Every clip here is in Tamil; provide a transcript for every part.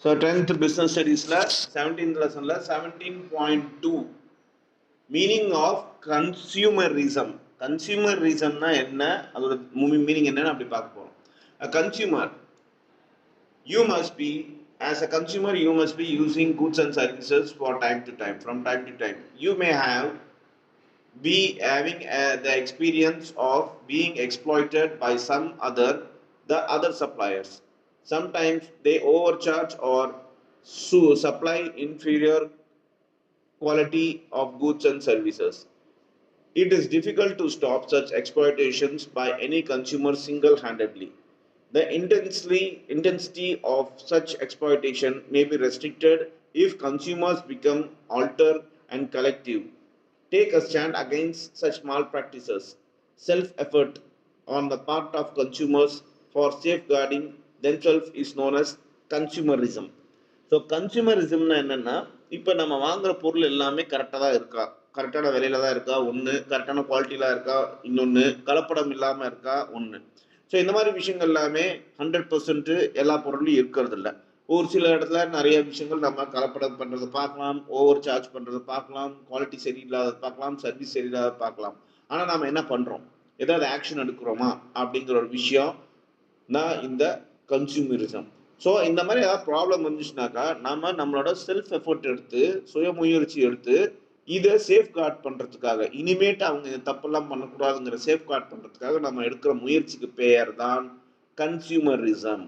So 10th business studies 17th lesson 17.2 meaning of consumerism. Consumerismனா என்ன, அதோட மீனிங் என்னன்னு அப்படி பார்க்க போறோம். A consumer, you must be, as a consumer you must be using goods and services for time to time, from time to time. You may have be having the experience of being exploited by the other suppliers. Sometimes they overcharge or supply inferior quality of goods and services. It is difficult to stop such exploitations by any consumer single-handedly. The intensity of such exploitation may be restricted if consumers become alter and collective. Take a stand against such malpractices. Self-effort on the part of consumers for safeguarding themselves is known as consumerism. So கன்சியூமரிசம்னா என்னென்னா, இப்போ நம்ம வாங்குகிற பொருள் எல்லாமே கரெக்டாக தான் இருக்கா, கரெக்டான விலையில தான் இருக்கா ஒன்று, கரெக்டான குவாலிட்டியில் இருக்கா இன்னொன்று, கலப்படம் இல்லாமல் இருக்கா ஒன்று. ஸோ இந்த மாதிரி விஷயங்கள் எல்லாமே 100% எல்லா பொருளையும் இருக்கிறது இல்லை. ஒரு சில இடத்துல நிறைய விஷயங்கள் நம்ம கலப்படம் பண்ணுறதை பார்க்கலாம், ஓவர் சார்ஜ் பண்ணுறதை பார்க்கலாம், குவாலிட்டி சரியில்லாத பார்க்கலாம், சர்வீஸ் சரியில்லாத பார்க்கலாம். ஆனால் நம்ம என்ன பண்ணுறோம், ஏதாவது ஆக்ஷன் எடுக்கிறோமா அப்படிங்கிற ஒரு விஷயம் தான் இந்த கன்சியூமரிசம். ஸோ இந்த மாதிரி ஏதாவது ப்ராப்ளம் வந்துச்சுனாக்கா நம்மளோட செல்ஃப் எஃபர்ட் எடுத்து, சுய முயற்சி எடுத்து இதை சேஃப்கார்ட் பண்ணுறதுக்காக, இனிமேட்டு அவங்க இந்த தப்பெல்லாம் பண்ணக்கூடாதுங்கிற சேஃப்கார்ட் பண்ணுறதுக்காக நம்ம எடுக்கிற முயற்சிக்கு பெயர் தான் consumerism.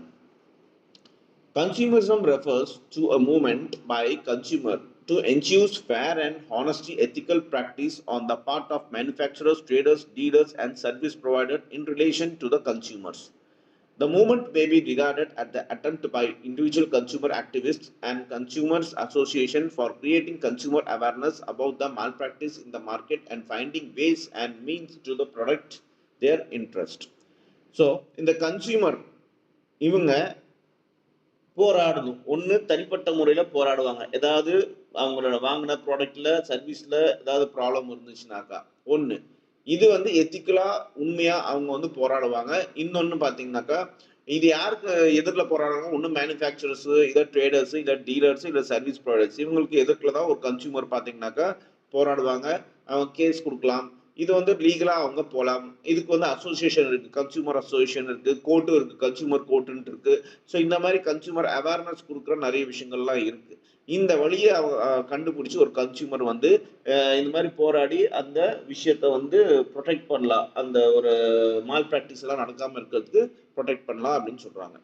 Consumerism refers to a movement by consumer to ensure fair and honest ethical practice on the part of manufacturers, traders, dealers and service providers in relation to the consumers. The movement may be regarded as the attempt by individual consumer activists and consumers association for creating consumer awareness about the malpractice in the market and finding ways and means to the product their interest. So, in the consumer, இவங்க போராடணும். ஒன்று தனிப்பட்ட முறையில் போராடுவாங்க, ஏதாவது அவங்களோட வாங்கின ப்ராடக்டில் சர்வீஸில் ஏதாவது ப்ராப்ளம் இருந்துச்சுனாக்கா ஒன்று. இது எத்திக்கலாக உண்மையாக அவங்க போராடுவாங்க. இன்னொன்று பார்த்தீங்கன்னாக்கா, இது யாருக்கு எதிரில் போராடுறாங்க, ஒன்று மேனுஃபேக்சரர்ஸு, இல்லை ட்ரேடர்ஸு, இல்லை டீலர்ஸு, இல்லை சர்வீஸ் ப்ரொவைடர்ஸ், இவங்களுக்கு எதிர்க்கில் தான் ஒரு கன்சியூமர் பார்த்தீங்கன்னாக்கா போராடுவாங்க. அவங்க கேஸ் கொடுக்கலாம். இது லீகலாக அவங்க போகலாம். இதுக்கு அசோசியேஷன் இருக்குது, கன்சியூமர் அசோசியேஷன் இருக்குது, கோர்ட்டும் இருக்குது, கன்சியூமர் கோர்ட்டுன்ட்டு இருக்குது. ஸோ இந்த மாதிரி கன்சியூமர் அவேர்னஸ் கொடுக்குற நிறைய விஷயங்கள்லாம் இருக்குது. இந்த வழியை கண்டுபிடிச்சி ஒரு கன்சியூமர் இந்த மாதிரி போராடி அந்த விஷயத்தை ப்ரொடெக்ட் பண்ணலாம், அந்த ஒரு மால் ப்ராக்டிஸ் எல்லாம் நடக்காமல் இருக்கிறதுக்கு ப்ரொடெக்ட் பண்ணலாம் அப்படின்னு சொல்கிறாங்க.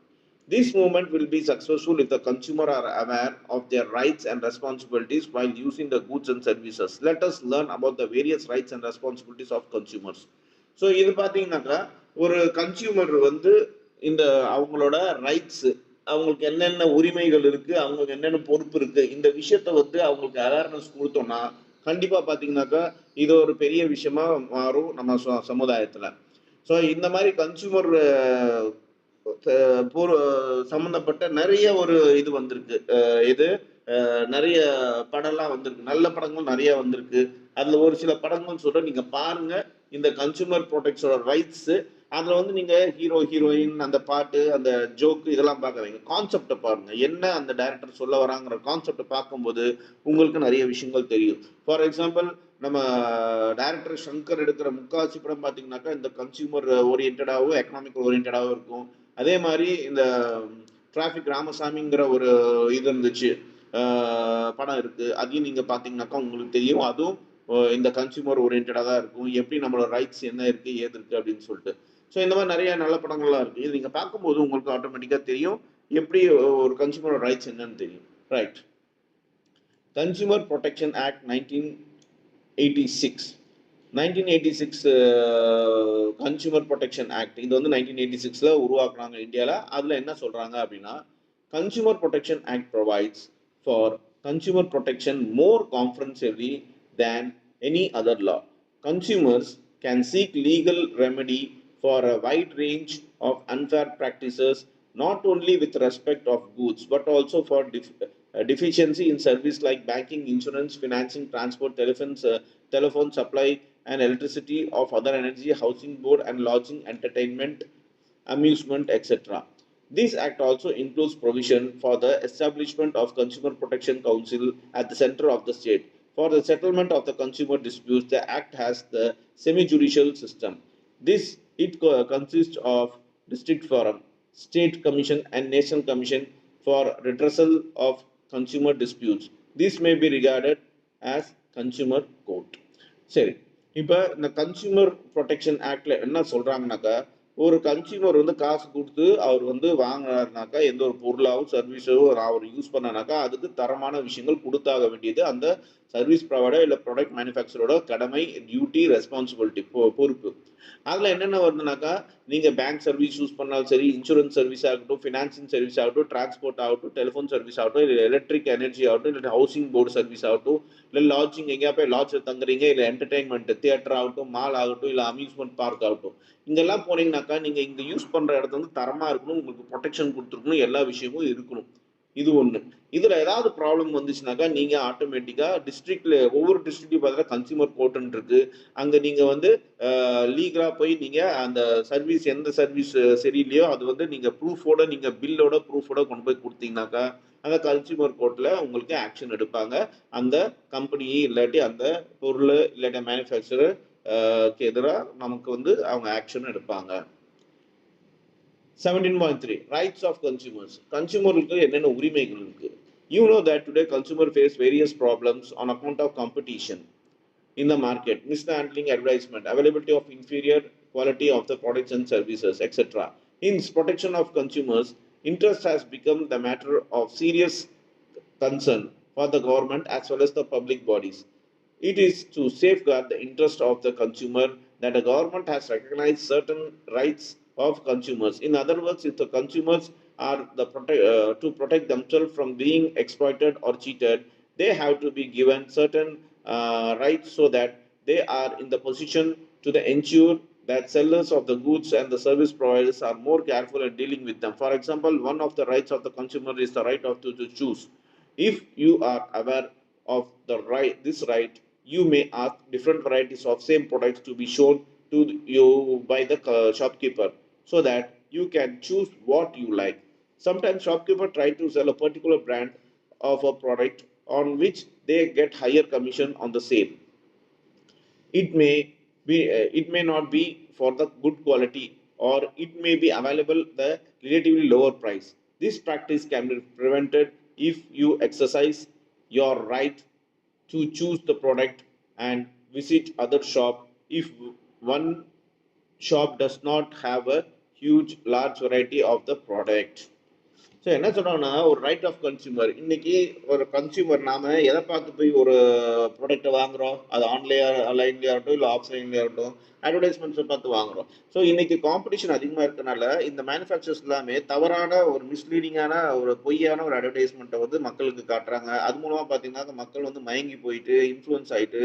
This movement will be successful if the consumer are aware of their rights and responsibilities while using the goods and services. Let us learn about the various rights and responsibilities of consumers. So இது பார்த்தீங்கன்னாக்கா, ஒரு கன்சியூமர் இந்த அவங்களோட ரைட்ஸ், அவங்களுக்கு என்னென்ன உரிமைகள் இருக்குது, அவங்களுக்கு என்னென்ன பொறுப்பு இருக்குது, இந்த விஷயத்த அவங்களுக்கு அவேர்னஸ் கொடுத்தோம்னா கண்டிப்பாக பார்த்தீங்கன்னாக்கா இது ஒரு பெரிய விஷயமா மாறும் நம்ம சமுதாயத்தில். ஸோ இந்த மாதிரி கன்சியூமர் சம்பந்தப்பட்ட நிறைய ஒரு இது வந்திருக்கு. இது நிறைய படம்லாம் வந்திருக்கு, நல்ல படங்கள் நிறைய வந்திருக்கு. அதுல ஒரு சில படங்கள் சொல்றேன், நீங்க பாருங்க. இந்த கன்சூமர் ப்ரொடெக்ஷனோட ரைட்ஸ், அதுல நீங்க ஹீரோ ஹீரோயின், அந்த பாட்டு, அந்த ஜோக்கு இதெல்லாம் பார்க்காதீங்க, கான்செப்டை பாருங்க. என்ன அந்த டைரக்டர் சொல்ல வராங்கிற கான்செப்டை பார்க்கும்போது உங்களுக்கு நிறைய விஷயங்கள் தெரியும். ஃபார் எக்ஸாம்பிள், நம்ம டைரக்டர் சங்கர் எடுக்கிற முக்காவாசி படம் பார்த்தீங்கன்னாக்கா இந்த கன்சியூமர் ஓரியன்டாகவும் எக்கனாமிக் ஓரியன்டாகவும் இருக்கும். அதே மாதிரி இந்த டிராஃபிக் ராமசாமிங்கிற ஒரு இது இருந்துச்சு, படம் இருக்குது, அதையும் நீங்கள் பார்த்தீங்கன்னாக்கா உங்களுக்கு தெரியும். அதுவும் இந்த கன்சியூமர் ஓரியன்டாக தான் இருக்கும், எப்படி நம்மளோட ரைட்ஸ் என்ன இருக்குது ஏது இருக்குது அப்படின்னு சொல்லிட்டு. ஸோ இந்த மாதிரி நிறைய நல்ல படங்கள்லாம் இருக்குது. இது நீங்கள் பார்க்கும்போது உங்களுக்கு ஆட்டோமேட்டிக்காக தெரியும் எப்படி ஒரு கன்சியூமர் ரைட்ஸ் என்னன்னு தெரியும். Right. Consumer protection act 1986. 1986 consumer protection act, இது 1986 உருவாக்குனாங்க இந்தியாவில். அதில் என்ன சொல்கிறாங்க அப்படின்னா, consumer protection act provides for consumer protection more comprehensively than any other law. Consumers can seek legal remedy for a wide range of unfair practices, not only with respect of goods but also for deficiency in service like banking, insurance, financing, transport, telephone supply and electricity, of other energy, housing board and lodging, entertainment, amusement, etc. This act also includes provision for the establishment of Consumer Protection Council at the center of the state. For the settlement of the consumer disputes, the act has the semi-judicial system. It consists of district forum, state commission, and national commission for redressal of consumer disputes. This may be regarded as consumer court. சரி, இப்போ இந்த கன்சியூமர் ப்ரொடெக்ஷன் ஆக்ட்ல என்ன சொல்றாங்கனாக்கா, ஒரு கன்சியூமர் வந்து காசு கொடுத்து அவர் வந்து வாங்குறாருனாக்கா, எந்த ஒரு பொருளாகவும் சர்வீஸோ அவர் யூஸ் பண்ணானாக்கா, அதுக்கு தரமான விஷயங்கள் கொடுத்தாக வேண்டியது அந்த சர்வீஸ் ப்ரொவைடர் இல்லை ப்ராடக்ட் மேனுஃபேக்சரோட கடமை, டியூட்டி, ரெஸ்பான்சிபிலிட்டி, பொறுப்பு. அதில் என்னென்ன வருதுனாக்கா, நீங்கள் பேங்க் சர்வீஸ் யூஸ் பண்ணாலும் சரி, இன்சூரன்ஸ் சர்வீஸ் ஆகட்டும், ஃபினான்சிங் சர்வீஸ் ஆகட்டும், டிரான்ஸ்போர்ட் ஆகட்டும், டெலிஃபோன் சர்வீஸ் ஆகட்டும், இல்லை எலக்ட்ரிக் எனர்ஜி ஆகட்டும், இல்லை ஹவுசிங் போர்டு சர்வீஸ் ஆகட்டும், இல்லை லாட்ஜிங் எங்கேயா போய் லாட்ஜில் தங்குறீங்க, இல்லை என்டர்டைன்மெண்ட் தியேட்டர் ஆகட்டும், மால் ஆகட்டும், இல்லை அம்யூஸ்மெண்ட் பார்க் ஆகட்டும், இங்கெல்லாம் போனீங்கன்னாக்கா நீங்கள் இங்கே யூஸ் பண்ணுற இடத்துல வந்து தரமாக இருக்கணும், உங்களுக்கு ப்ரொடெக்ஷன் கொடுத்துருக்கணும், எல்லா விஷயமும் இருக்கணும். இது ஒன்று. இதில் ஏதாவது ப்ராப்ளம் வந்துச்சுனாக்கா நீங்கள் ஆட்டோமேட்டிக்காக டிஸ்ட்ரிக்ட்ல ஒவ்வொரு டிஸ்ட்ரிக்ட்லையும் பார்த்தீங்கன்னா கன்சியூமர் கோர்ட்டுன்னு இருக்கு. அங்கே நீங்கள் வந்து லீகலாக போய் நீங்கள் அந்த சர்வீஸ் எந்த சர்வீஸ் சரியில்லையோ அது வந்து நீங்கள் ப்ரூஃபோட நீங்கள் பில்லோட ப்ரூஃபோட கொண்டு போய் கொடுத்தீங்கன்னாக்கா அந்த கன்சியூமர் கோர்ட்டில் உங்களுக்கு ஆக்ஷன் எடுப்பாங்க. அந்த கம்பெனி இல்லாட்டி அந்த பொருள் இல்லாட்டி மேனுஃபேக்சருக்கு எதிராக நமக்கு வந்து அவங்க ஆக்ஷன் எடுப்பாங்க. 17.3 Rights of consumers. கன்சியூமருக்கு என்னென்ன உரிமைகள் இருக்கு? You know that today consumer face various problems on account of competition in the market, mishandling advertisement, availability of inferior quality of the products and services, etc. Hence, protection of consumers' interest has become the matter of serious concern for the government as well as the public bodies. It is to safeguard the interest of the consumer that the government has recognized certain rights of consumers. In other words, if the consumers are to protect themselves from being exploited or cheated, they have to be given certain rights so that they are in the position to ensure that sellers of the goods and the service providers are more careful in dealing with them. For example, one of the rights of the consumer is the right of to choose. If you are aware of this right, you may ask different varieties of same products to be shown to you by the shopkeeper so that you can choose what you like. Sometimes shopkeeper try to sell a particular brand of a product on which they get higher commission on the sale. It may not be for the good quality, or it may be available the relatively lower price. This practice can be prevented if you exercise your right to choose the product and visit other shop if one shop does not have a large variety of the product. So என்ன சொல்கிறோம்னா, ஒரு ரைட் ஆஃப் கன்சியூமர். இன்னைக்கு ஒரு கன்சியூமர் நாம எதை பார்த்து போய் ஒரு ப்ராடக்ட்டை வாங்குறோம்? அது ஆன்லைன்லேயே ஆகட்டும், இல்லை ஆஃப்லைன்லேயே ஆகட்டும், அட்வர்டைஸ்மெண்ட்ஸை பார்த்து வாங்குறோம். ஸோ இன்னைக்கு காம்படிஷன் அதிகமாக இருக்கனால இந்த மேனுஃபேக்சர்ஸ் எல்லாமே தவறான ஒரு மிஸ்லீடிங்கான ஒரு பொய்யான ஒரு அட்வர்டைஸ்மெண்ட்டை வந்து மக்களுக்கு காட்டுறாங்க. அது மூலமாக பார்த்தீங்கன்னா மக்கள் வந்து மயங்கி போயிட்டு இன்ஃப்ளூயன்ஸ் ஆகிட்டு,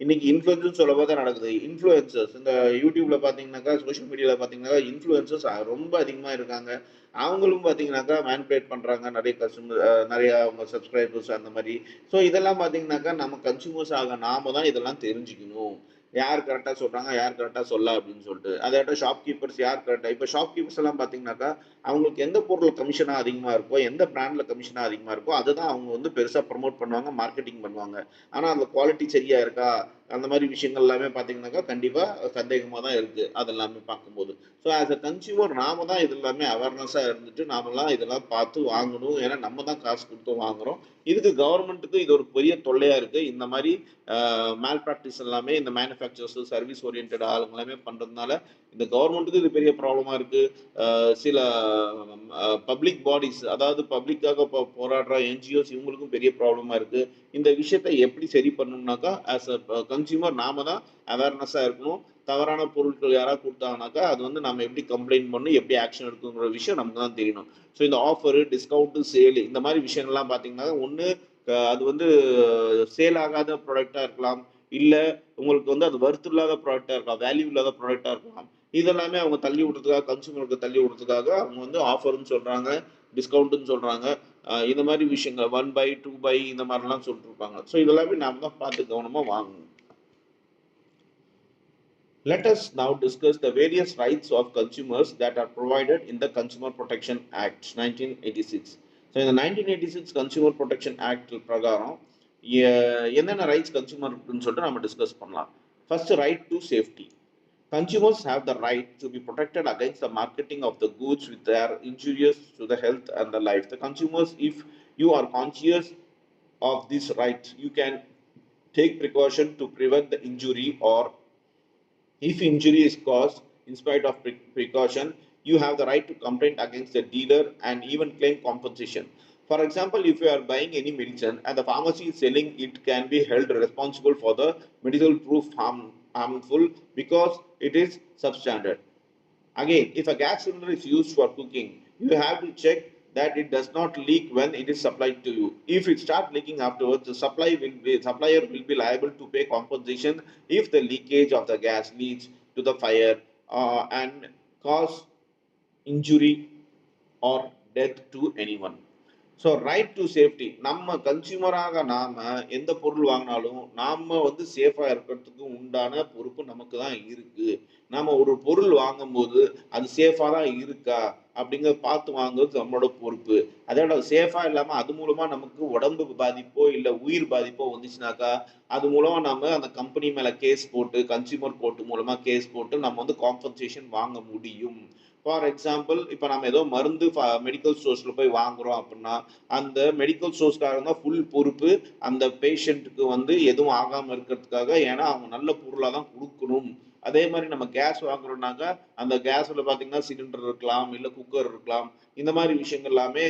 இன்னைக்கு இன்ஃப்ளூயன்ஸும் சொல்ல தான் நடக்குது. இன்ஃப்ளூயன்சர்ஸ் இந்த யூடியூப்ல பார்த்தீங்கன்னாக்கா, சோஷியல் மீடியாவில் பார்த்தீங்கன்னாக்கா இன்ஃப்ளூயன்சர்ஸ் ரொம்ப அதிகமாக இருக்காங்க. அவங்களும் பார்த்தீங்கன்னாக்கா மேனிபுலேட் பண்ணுறாங்க நிறைய கஸ்டமர், நிறைய அவங்க சப்ஸ்கிரைபர்ஸ் அந்த மாதிரி. ஸோ இதெல்லாம் பார்த்தீங்கன்னாக்கா நம்ம கன்சியூமர்ஸ் ஆக நாம தான் இதெல்லாம் தெரிஞ்சுக்கணும். யார் கரெக்டாக சொல்கிறாங்க, யார் கரெக்டாக சொல்ல அப்படின்னு சொல்லிட்டு. அதாட்ட ஷாப்கீப்பர்ஸ் யார் கரெக்டாக. இப்போ ஷாப்கீப்பர்ஸ் எல்லாம் பார்த்தீங்கன்னாக்கா அவங்களுக்கு எந்த பொருள் கமிஷனாக அதிகமாக இருக்கோ, எந்த பிராண்டில் கமிஷனாக அதிகமாக இருக்கோ அதை தான் அவங்க வந்து பெருசாக ப்ரமோட் பண்ணுவாங்க, மார்க்கெட்டிங் பண்ணுவாங்க. ஆனால் அந்த குவாலிட்டி சரியாக இருக்கா, அந்த மாதிரி விஷயங்கள் எல்லாமே பார்த்தீங்கன்னாக்கா கண்டிப்பாக சந்தேகமாக தான் இருக்குது அதெல்லாமே பார்க்கும்போது. ஸோ ஆஸ் அ கன்சியூமர் நாம தான் இது எல்லாமே அவேர்னஸாக இருந்துட்டு நாமெல்லாம் இதெல்லாம் பார்த்து வாங்கணும். ஏன்னா நம்ம தான் காசு கொடுத்து வாங்குறோம். இதுக்கு கவர்மெண்ட்டுக்கு இது ஒரு பெரிய தொல்லையாக இருக்குது. இந்த மாதிரி மேல் ப்ராக்டிஸ் எல்லாமே இந்த மேனுஃபேக்சர்ஸ் சர்வீஸ் ஓரியன்ட் ஆளுங்க எல்லாமே பண்ணுறதுனால இந்த கவர்மெண்ட்டுக்கு இது பெரிய ப்ராப்ளமாக இருக்குது. சில பப்ளிக் பாடிஸ், அதாவது பப்ளிக்காக போராடுற என்ஜிஓஸ், இவங்களுக்கும் பெரிய ப்ராப்ளமாக இருக்குது. இந்த விஷயத்தை எப்படி சரி பண்ணணும்னாக்கா ஆஸ் அ கன்சியூமர் நாம தான் அவேர்னஸாக இருக்கணும். தவறான பொருட்கள் யாராவது கொடுத்தாங்கனாக்கா அது வந்து நம்ம எப்படி கம்ப்ளைண்ட் பண்ணணும், எப்படி ஆக்ஷன் எடுக்குங்கிற விஷயம் நமக்கு தான் தெரியணும். ஸோ இந்த ஆஃபரு, டிஸ்கவுண்ட்டு, சேல் இந்த மாதிரி விஷயங்கள்லாம் பார்த்தீங்கன்னா ஒன்று அது வந்து சேல் ஆகாத ப்ராடக்டாக இருக்கலாம், இல்லை உங்களுக்கு வந்து அது வர்த் இல்லாத ப்ராடக்டாக இருக்கலாம், வேல்யூ இல்லாத ப்ராடக்டாக இருக்கலாம். இதெல்லாமே அவங்க தள்ளி விடுறதுக்காக, கன்சூமருக்கு தள்ளி விடுறதுக்காக அவங்க வந்து ஆஃபர்னு சொல்கிறாங்க, டிஸ்கவுண்ட்டுன்னு சொல்கிறாங்க. இந்த மாதிரி விஷயங்கள் 1 பை 2 பை இந்த மாதிரிலாம் சொல்லிட்டு இருப்பாங்க. ஸோ இதெல்லாமே நாம் தான் பார்த்து கவனமாக வாங்கணும். Let us now discuss the various rights of consumers that are provided in the Consumer Protection Act 1986. So in the 1986 Consumer Protection Act பிரகாரம் என்னென்ன ரைட்ஸ் கன்சூமர்னு சொல்லிட்டு நம்ம டிஸ்கஸ் பண்ணலாம். First right to safety. Consumers have the right to be protected against the marketing of the goods which are injurious to the health and the life. The consumers, if you are conscious of this right, you can take precaution to prevent the injury, or if injury is caused in spite of precaution, you have the right to complain against the dealer and even claim compensation. For example, if you are buying any medicine and the pharmacy is selling it, can be held responsible for the medical proof harmful because it is substandard. Again, if a gas cylinder is used for cooking, you have to check that it does not leak when it is supplied to you. If it starts leaking afterwards, the supplier will be liable to pay compensation if the leakage of the gas leads to the fire and cause injury or death to anyone. So right to safety. நம்ம கன்சியூமராக நாம் எந்த பொருள் வாங்கினாலும் நாம் வந்து சேஃபாக இருக்கிறதுக்கு உண்டான பொறுப்பு நமக்கு தான் இருக்குது. நாம் ஒரு பொருள் வாங்கும்போது அது சேஃபாக தான் இருக்கா அப்படிங்கிறத பார்த்து வாங்குறது நம்மளோட பொறுப்பு. அதோட சேஃபாக இல்லாமல் அது மூலமாக நமக்கு உடம்பு பாதிப்போ இல்லை உயிர் பாதிப்போ வந்துச்சுனாக்கா அது மூலமாக நம்ம அந்த கம்பெனி மேலே கேஸ் போட்டு கன்சியூமர் கோர்ட்டு மூலமாக கேஸ் போட்டு நம்ம வந்து காம்பன்சேஷன் வாங்க முடியும். ஃபார் எக்ஸாம்பிள், இப்போ நம்ம ஏதோ மருந்து மெடிக்கல் ஸ்டோர்ஸில் போய் வாங்குறோம் அப்படின்னா அந்த மெடிக்கல் ஸ்டோர்ஸ்க்காக தான் ஃபுல் பொறுப்பு. அந்த பேஷண்ட்டுக்கு வந்து எதுவும் ஆகாமல் இருக்கிறதுக்காக, ஏன்னா அவங்க நல்ல பொருளாக தான் கொடுக்கணும். அதே மாதிரி நம்ம கேஸ் வாங்குறோம்னாக்கா அந்த கேஸில் பார்த்தீங்கன்னா சிலிண்டர் இருக்கலாம், இல்லை குக்கர் இருக்கலாம். இந்த மாதிரி விஷயங்கள் எல்லாமே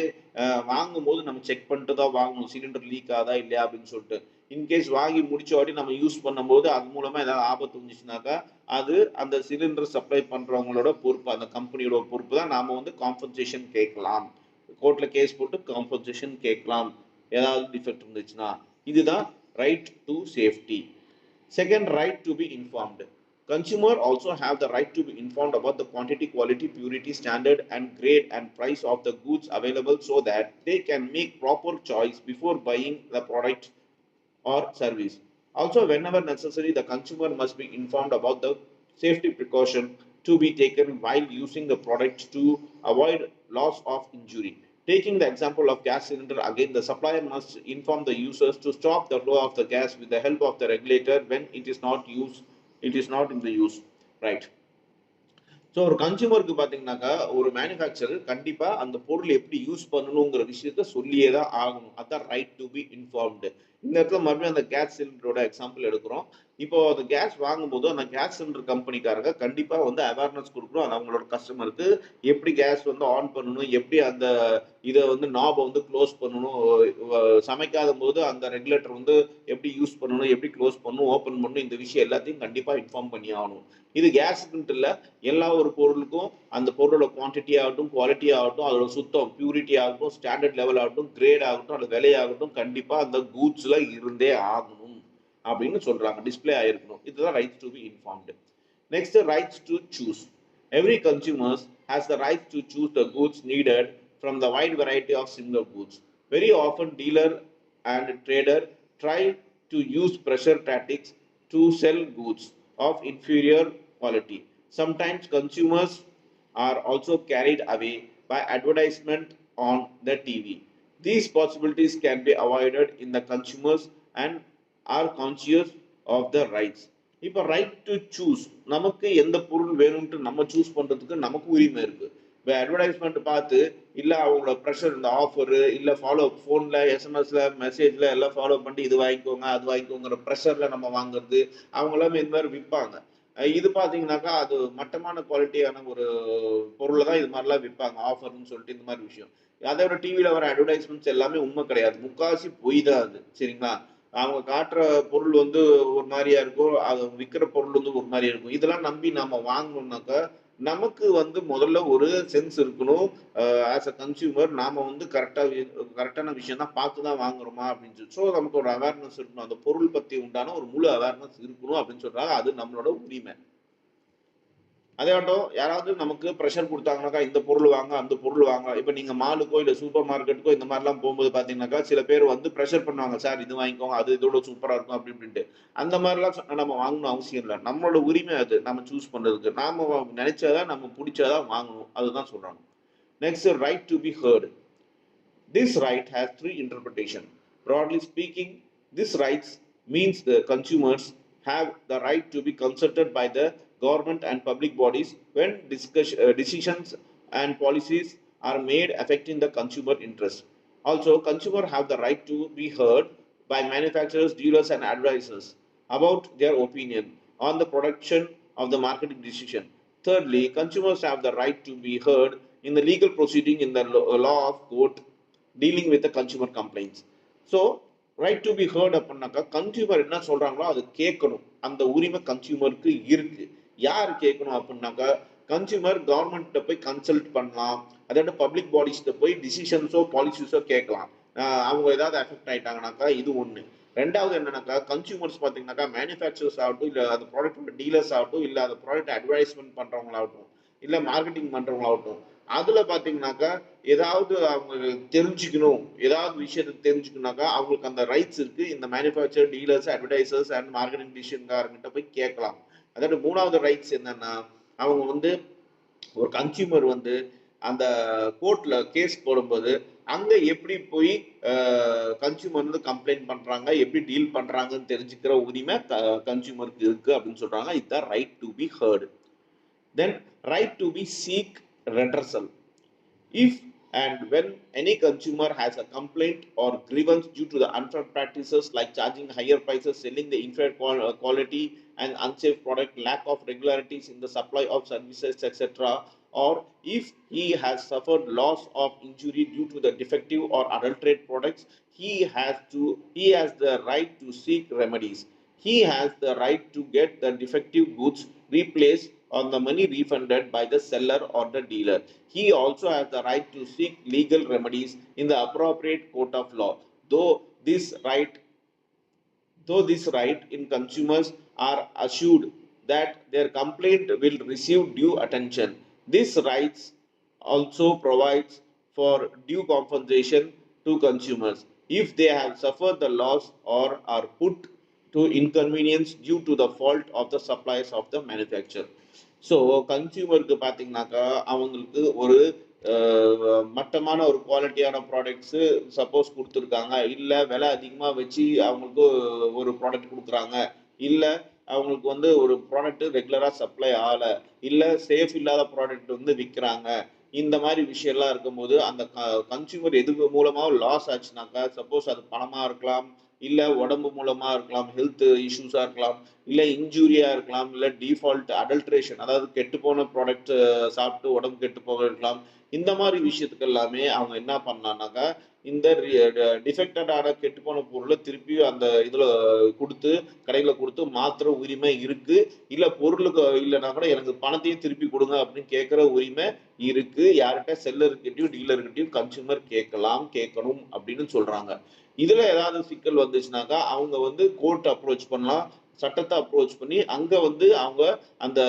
வாங்கும்போது நம்ம செக் பண்ணிட்டு தான் வாங்கணும், சிலிண்டர் லீக் ஆகுதா இல்லையா அப்படின்னு சொல்லிட்டு. இன்கேஸ் வாங்கி முடிச்ச வாட்டி நம்ம யூஸ் பண்ணும்போது அது மூலமாக ஏதாவது ஆபத்து வந்துச்சுனாக்கா அது அந்த சிலிண்டர் சப்ளை பண்ணுறவங்களோட பொறுப்பு, அந்த கம்பெனியோட பொறுப்பு தான். நாம் வந்து காம்பன்சேஷன் கேட்கலாம், கோர்ட்டில் கேஸ் போட்டு காம்பன்சேஷன் கேட்கலாம் ஏதாவது டிஃபெக்ட் இருந்துச்சுன்னா. இதுதான் right to safety. Second, right to be informed. Consumer also have the right to be informed about the quantity, quality, purity, standard and grade and price of the goods available so that they can make proper choice before buying the product or service. Also, whenever necessary, the consumer must be informed about the safety precaution to be taken while using the product to avoid loss of injury. Taking the example of gas cylinder again, the supplier must inform the users to stop the flow of the gas with the help of the regulator when it is not in the use. Right. So ஒரு கன்சியூமருக்கு பார்த்தீங்கன்னாக்கா ஒரு மேனுஃபேக்சரர் கண்டிப்பாக அந்த பொருள் எப்படி யூஸ் பண்ணணுங்கிற விஷயத்த சொல்லியே தான் ஆகணும். அதுதான் ரைட் டு பி இன்ஃபார்ம்டு. இந்த இடத்துல மறுபடியும் அந்த கேஸ் சிலிண்டரோட எக்ஸாம்பிள் எடுக்கிறோம். இப்போ அந்த கேஸ் வாங்கும்போது அந்த கேஸ் சிலிண்டர் கம்பெனிக்காரங்க கண்டிப்பாக வந்து அவேர்னஸ் கொடுக்கணும். அது அவங்களோட கஸ்டமருக்கு எப்படி கேஸ் வந்து ஆன் பண்ணணும், எப்படி அந்த இதை வந்து நாபை வந்து க்ளோஸ் பண்ணணும், சமைக்காத போது அந்த ரெகுலேட்டர் வந்து எப்படி யூஸ் பண்ணணும், எப்படி க்ளோஸ் பண்ணணும், ஓப்பன் பண்ணணும், இந்த விஷயம் எல்லாத்தையும் கண்டிப்பாக இன்ஃபார்ம் பண்ணி ஆகணும். இது கேஸுக்குன்ட்டு இல்லை, எல்லா ஒரு பொருளுக்கும் அந்த பொருளோட குவான்டிட்டி ஆகட்டும், குவாலிட்டி ஆகட்டும், அதோட சுத்தம் பியூரிட்டி ஆகட்டும், ஸ்டாண்டர்ட் லெவல் ஆகட்டும், கிரேட் ஆகட்டும், அந்த விலையாகட்டும், கண்டிப்பாக அந்த கூட்ஸில் இருந்தே ஆகணும் அப்படின்னு சொல்றாங்க. டிஸ்பிளே ஆயிருக்கணும். இதுதான் rights to be informed. Next, rights to choose. Every consumer has the right to choose the goods needed from the wide variety of similar goods. Very often, dealer and trader try to use pressure tactics to sell goods of inferior quality. Sometimes consumers are also carried away by advertisement on the TV. These possibilities can be avoided in the consumers and are conscious of the rights. இப்போ ரைட் டு சூஸ், நமக்கு எந்த பொருள் வேணும்ட்டு நம்ம சூஸ் பண்ணுறதுக்கு நமக்கு உரிமை இருக்குது. இப்போ அட்வர்டைஸ்மெண்ட் பார்த்து இல்லை அவங்களோட ப்ரெஷர், இந்த ஆஃபரு இல்லை ஃபாலோ ஃபோனில் எஸ்எம்எஸில் மெசேஜில் எல்லாம் ஃபாலோ பண்ணி இது வாங்கிக்கோங்க அது வாங்கிக்கோங்கிற ப்ரெஷரில் நம்ம வாங்குறது, அவங்களாம் இந்த மாதிரி விற்பாங்க. இது பார்த்தீங்கன்னாக்கா அது மட்டமான குவாலிட்டியான ஒரு பொருளை தான் இது மாதிரிலாம் விற்பாங்க, ஆஃபர்னு சொல்லிட்டு இந்த மாதிரி விஷயம். அதோட டிவியில் வர அட்வர்டைஸ்மெண்ட்ஸ் எல்லாமே உண்மை கிடையாது, முக்காசி பொய் தான் அது. சரிங்களா? அவங்க காட்டுற பொருள் வந்து ஒரு மாதிரியா இருக்கும், அது விற்கிற பொருள் வந்து ஒரு மாதிரியா இருக்கும். இதெல்லாம் நம்பி நம்ம வாங்கணும்னாக்கா நமக்கு வந்து முதல்ல ஒரு சென்ஸ் இருக்கணும். ஆஸ் அ கன்சியூமர் நாம வந்து கரெக்டான விஷயம் தான் பார்த்து தான் வாங்குறோமா அப்படின்னு சொல்லி. ஸோ நமக்கு ஒரு அவேர்னஸ் இருக்கணும், அந்த பொருள் பற்றி உண்டான ஒரு முழு அவேர்னஸ் இருக்கணும் அப்படின்னு சொல்றாங்க. அது நம்மளோட உரிமை. அதேட்டும் யாராவது நமக்கு ப்ரெஷர் கொடுத்தாங்கனாக்கா இந்த பொருள் வாங்க அந்த பொருள் வாங்க. இப்போ நீங்க மாலுக்கோ இல்லை சூப்பர் மார்க்கெட்டுக்கோ இந்த மாதிரிலாம் போகும்போது பார்த்தீங்கன்னாக்கா சில பேர் வந்து ப்ரெஷர் பண்ணுவாங்க, சார் இது வாங்கிக்கோங்க அது இதோட சூப்பராக இருக்கும் அப்படி இப்படின்ட்டு. அந்த மாதிரிலாம் நம்ம வாங்கணும் அவசியம் இல்லை. நம்மளோட உரிமை அது நம்ம சூஸ் பண்றதுக்கு. நாம நினைச்சாதான் நம்ம பிடிச்சாதான் வாங்கணும். அதுதான் சொல்றாங்க. Next, right to be heard. This right has three interpretations. Broadly speaking, this right means the consumers have the right to be consulted by the government and public bodies when decisions and policies are made affecting the consumer interest. Also, consumers have the right to be heard by manufacturers, dealers, and advisors about their opinion on the production of the marketing decision. Thirdly, consumers have the right to be heard in the legal proceeding in the law of court dealing with consumer complaints. So right to be heard அப்படின்னாக்கா கன்சியூமர் என்ன சொல்றாங்களோ அது கேட்கணும். அந்த உரிமை கன்சியூமருக்கு இருக்கு. யார் கேட்கணும் அப்படின்னாக்கா கன்சியூமர் கவர்மெண்ட்ட போய் கன்சல்ட் பண்ணலாம். அதோட பப்ளிக் பாடிஸ்ட போய் டிசிஷன்ஸோ பாலிசிஸோ கேட்கலாம். அவங்க ஏதாவது அஃபெக்ட் ஆயிட்டாங்கனாக்கா இது ஒன்று. ரெண்டாவது என்னன்னாக்கா கன்சியூமர்ஸ் பார்த்தீங்கன்னாக்கா மேனுஃபேக்சரர்ஸ் ஆகட்டும், இல்லை அந்த ப்ராடக்ட் டீலர்ஸ் ஆகட்டும், இல்லை அந்த ப்ராடக்ட் அட்வர்டைஸ்மெண்ட் பண்றவங்களாகட்டும், இல்லை மார்க்கெட்டிங் பண்றவங்களாகட்டும், அதுல பாத்தீங்கன்னாக்கா ஏதாவது அவங்க தெரிஞ்சுக்கணும், ஏதாவது விஷயத்தை தெரிஞ்சுக்கணும்னாக்கா அவங்களுக்கு அந்த ரைட்ஸ் இருக்கு. இந்த manufacturer, dealers, advertisers and marketing டிசிஷன்காரங்கிட்ட போய் கேட்கலாம். அதாவது மூணாவது ரைட்ஸ் என்னன்னா, அவங்க வந்து ஒரு கன்சியூமர் வந்து அந்த கோர்ட்ல கேஸ் போடும்போது அங்க எப்படி போய் கன்சியூமர் வந்து கம்ப்ளைண்ட் பண்றாங்க, எப்படி டீல் பண்றாங்கன்னு தெரிஞ்சுக்கிற உரிமை கன்சியூமருக்கு இருக்கு அப்படின்னு சொல்றாங்க. இதுதான் right to be heard. Then right to be seek redressal. If and when any consumer has a complaint or grievance due to the unfair practices like charging higher prices, selling the inferior quality and unsafe product, lack of regularities in the supply of services, etc., or if he has suffered loss of injury due to the defective or adulterate products, he has the right to seek remedies. He has the right to get the defective goods replaced or the money refunded by the seller or the dealer. He also has the right to seek legal remedies in the appropriate court of law. Though this right though this right in consumers are assured that their complaint will receive due attention. This rights also provides for due compensation to consumers if they have suffered the loss or are put to inconvenience due to the fault of the suppliers of the manufacturer. So கன்சியூமருக்கு பார்த்தீங்கன்னாக்கா அவங்களுக்கு ஒரு மட்டமான ஒரு குவாலிட்டியான ப்ராடக்ட்ஸு சப்போஸ் கொடுத்துருக்காங்க, இல்லை விலை அதிகமாக வச்சு அவங்களுக்கு ஒரு ப்ராடக்ட் கொடுக்குறாங்க, இல்லை அவங்களுக்கு வந்து ஒரு ப்ராடக்ட் ரெகுலராக சப்ளை ஆகலை, இல்லை சேஃப் இல்லாத ப்ராடக்ட் வந்து விற்கிறாங்க. இந்த மாதிரி விஷயம்லாம் இருக்கும்போது அந்த கன்சியூமர் எது மூலமாக லாஸ் ஆச்சுனாக்கா, சப்போஸ் அது பணமாக இருக்கலாம், இல்லை உடம்பு மூலமாக இருக்கலாம், ஹெல்த் இஷ்யூஸாக இருக்கலாம், இல்லை இன்ஜூரியாக இருக்கலாம், இல்லை டிஃபால்ட் அடல்ட்ரேஷன் அதாவது கெட்டு போன ப்ராடக்ட் சாப்பிட்டு உடம்பு கெட்டு போக இருக்கலாம். இந்த மாதிரி விஷயத்துக்கு எல்லாமே அவங்க என்ன பண்ணலாம்னாக்கா இந்த டிஃபெக்டடான கெட்டு போன பொருளை திருப்பி அந்த இதில் கொடுத்து கடையில் கொடுத்து மாத்திர உரிமை இருக்கு. இல்லை பொருளுக்கு இல்லைன்னா கூட எனக்கு பணத்தையும் திருப்பி கொடுங்க அப்படின்னு கேட்குற உரிமை இருக்கு. யார்கிட்ட செல்லர்கிட்டையும் டீலர்கிட்டையும் கன்சூமர் கேட்கணும் அப்படின்னு சொல்றாங்க. இதுல ஏதாவது சிக்கல் வந்துச்சுனாக்கா அவங்க வந்து கோர்ட் அப்ரோச் பண்ணலாம், சட்டத்தை அப்ரோச் பண்ணி அங்க வந்து அவங்க அந்த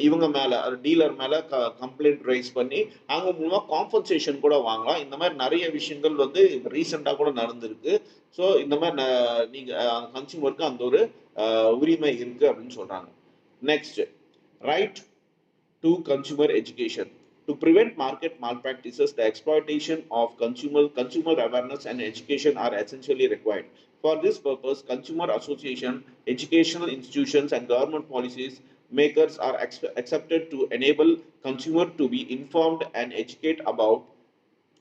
இவங்க மேல டீலர் மேல கம்ப்ளைண்ட் ரைஸ் பண்ணி அவங்க மூலமா காம்பன்சேஷன் கூட வாங்கலாம். இந்த மாதிரி நிறைய விஷயங்கள் வந்து ரீசெண்டா கூட நடந்திருக்கு. ஸோ இந்த மாதிரி நீங்க கன்சியூமருக்கு அந்த ஒரு உரிமை இருக்கு அப்படின்னு சொல்றாங்க. Next, right to consumer education. To prevent market malpractices, the exploitation of consumer awareness and education are essentially required. For this purpose, consumer association, educational institutions, and government policies makers are accepted to enable consumer to be informed and educate about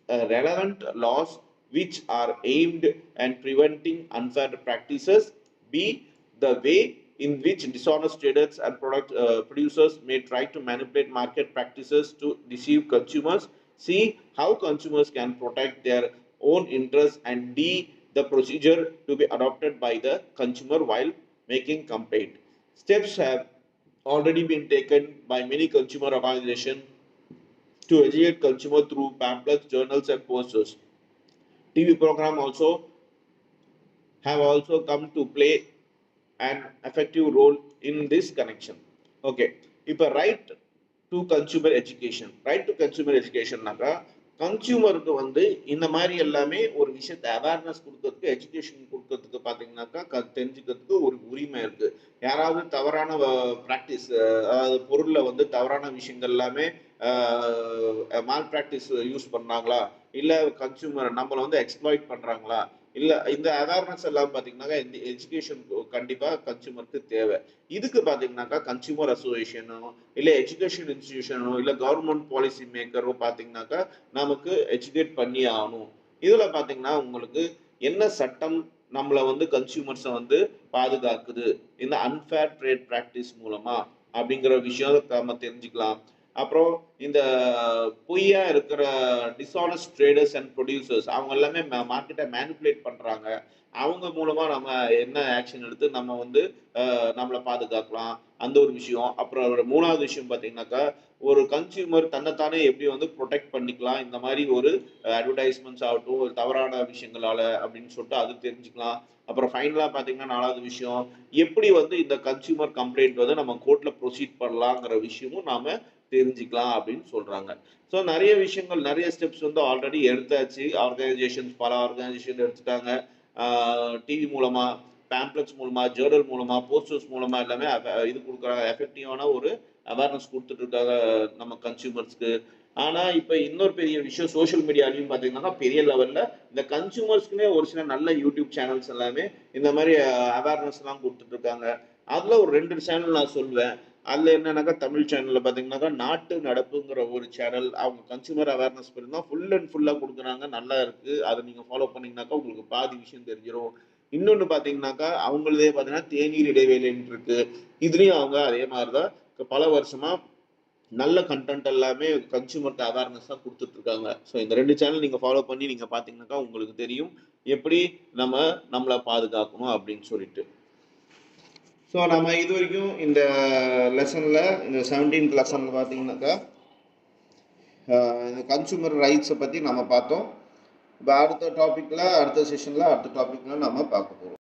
relevant laws which are aimed at preventing unfair practices. B. The way in which dishonest traders and product producers may try to manipulate market practices to deceive consumers. C. How consumers can protect their own interests. And D. The procedure to be adopted by the consumer while making complaint. Steps have already been taken by many consumer organizations to educate consumers through pamphlets, journals, and posters. TV program also have also come to play an effective role in this connection. Okay, இப்போ ரைட் டு கன்சூமர் எஜுகேஷன்னாக்கா கன்சியூமருக்கு வந்து இந்த மாதிரி எல்லாமே ஒரு விஷயத்தை அவேர்னஸ் கொடுக்கறதுக்கு எஜுகேஷன் கொடுக்கறதுக்கு பார்த்தீங்கன்னாக்கா தெரிஞ்சுக்கிறதுக்கு ஒரு உரிமை இருக்கு. யாராவது தவறான ப்ராக்டிஸ், அதாவது பொருள்ல வந்து தவறான விஷயங்கள் எல்லாமே மால் ப்ராக்டிஸ் யூஸ் பண்ணாங்களா, இல்லை கன்சியூமர் நம்மளை வந்து எக்ஸ்ப்ளாய்ட் பண்றாங்களா, இல்லை இந்த அவேர்னஸ் எல்லாம் பார்த்தீங்கன்னாக்கா இந்த எஜுகேஷன் கண்டிப்பாக கன்சியூமருக்கு தேவை. இதுக்கு பார்த்தீங்கன்னாக்கா கன்சியூமர் அசோசியேஷனோ இல்லை எஜுகேஷன் இன்ஸ்டிடியூஷனோ இல்லை கவர்மெண்ட் பாலிசி மேக்கரோ பார்த்தீங்கன்னாக்கா நமக்கு எஜுகேட் பண்ணி ஆகணும். இதுல பார்த்தீங்கன்னா உங்களுக்கு என்ன சட்டம் நம்மளை வந்து கன்சியூமர்ஸை வந்து பாதுகாக்குது இந்த அன்ஃபேர் ட்ரேட் ப்ராக்டிஸ் மூலமா அப்படிங்கிற விஷயம் நம்ம தெரிஞ்சுக்கலாம். அப்புறம் இந்த பொய்யா இருக்கிற டிஸ்ஆனஸ்ட் ட்ரேடர்ஸ் அண்ட் ப்ரொடியூசர்ஸ் அவங்க எல்லாமே மார்க்கெட்டை மேனிப்புலேட் பண்றாங்க. அவங்க மூலமா நம்ம என்ன ஆக்ஷன் எடுத்து நம்ம வந்து நம்மளை பாதுகாக்கலாம் அந்த ஒரு விஷயம். அப்புறம் ஒரு மூணாவது விஷயம் பார்த்தீங்கன்னாக்கா ஒரு கன்சியூமர் தன்னைத்தானே எப்படி வந்து ப்ரொடெக்ட் பண்ணிக்கலாம் இந்த மாதிரி ஒரு அட்வர்டைஸ்மெண்ட்ஸ் ஆகட்டும் ஒரு தவறான விஷயங்களால அப்படின்னு சொல்லிட்டு அது தெரிஞ்சுக்கலாம். அப்புறம் ஃபைனலாக பார்த்தீங்கன்னா நாலாவது விஷயம் எப்படி வந்து இந்த கன்சியூமர் கம்ப்ளைண்ட் வந்து நம்ம கோர்ட்ல ப்ரொசீட் பண்ணலாங்கிற விஷயமும் நாம தெரிஞ்சுக்கலாம் அப்படின்னு சொல்றாங்க. ஸோ நிறைய விஷயங்கள் நிறைய ஸ்டெப்ஸ் வந்து ஆல்ரெடி எடுத்தாச்சு. ஆர்கனைசேஷன்ஸ் பல ஆர்கனைசேஷன் எடுத்துட்டாங்க. டிவி மூலமா, பேம்ப்ளெட்ஸ் மூலமா, ஜேர்னல் மூலமா, போஸ்டர்ஸ் மூலமா எல்லாமே இது கொடுக்குறாங்க. எஃபெக்டிவான ஒரு அவேர்னஸ் கொடுத்துட்டு இருக்காங்க நம்ம கன்சியூமர்ஸ்க்கு. ஆனா இப்ப இன்னொரு பெரிய விஷயம் சோஷியல் மீடியாலையும் பாத்தீங்கன்னா பெரிய லெவல்ல இந்த கன்சியூமர்ஸ்க்குமே ஒரு சில நல்ல யூடியூப் சேனல்ஸ் எல்லாமே இந்த மாதிரி அவேர்னஸ் எல்லாம் கொடுத்துட்டு இருக்காங்க. அதுல ஒரு 2 சேனல் நான் சொல்வேன். அதுல என்னன்னாக்கா தமிழ் சேனல்ல பாத்தீங்கன்னாக்கா நாட்டு நடப்புங்கிற ஒரு சேனல். அவங்க கன்சியூமர் அவேர்னஸ் இருந்தா ஃபுல் அண்ட் ஃபுல்லா கொடுக்குறாங்க. நல்லா இருக்கு. அதை நீங்க ஃபாலோ பண்ணீங்கன்னாக்கா உங்களுக்கு பாதி விஷயம் தெரிஞ்சிடும். இன்னொன்னு பாத்தீங்கன்னாக்கா அவங்களதே பாத்தீங்கன்னா தேநீர் இடைவேளைன்னு இருக்கு. இதுலயும் அவங்க அதே மாதிரிதான் பல வருஷமா நல்ல கண்டென்ட் எல்லாமே கன்சியூமருக்கு அவேர்னஸ் தான் கொடுத்துட்டு இருக்காங்க. ஸோ இந்த 2 சேனல் நீங்க ஃபாலோ பண்ணி நீங்க பாத்தீங்கன்னாக்கா உங்களுக்கு தெரியும் எப்படி நம்மளை பாதுகாக்கணும் அப்படின்னு சொல்லிட்டு. ஸோ நம்ம இது வரைக்கும் இந்த லெசன்ல இந்த 17th லெசன்ல பார்த்தீங்கன்னாக்கா இந்த கன்சூமர் ரைட்ஸை பற்றி நம்ம பார்த்தோம். இப்போ அடுத்த டாப்பிக்கில் அடுத்த செஷனில் அடுத்த டாப்பிக்கில் நம்ம பார்க்க போகிறோம்.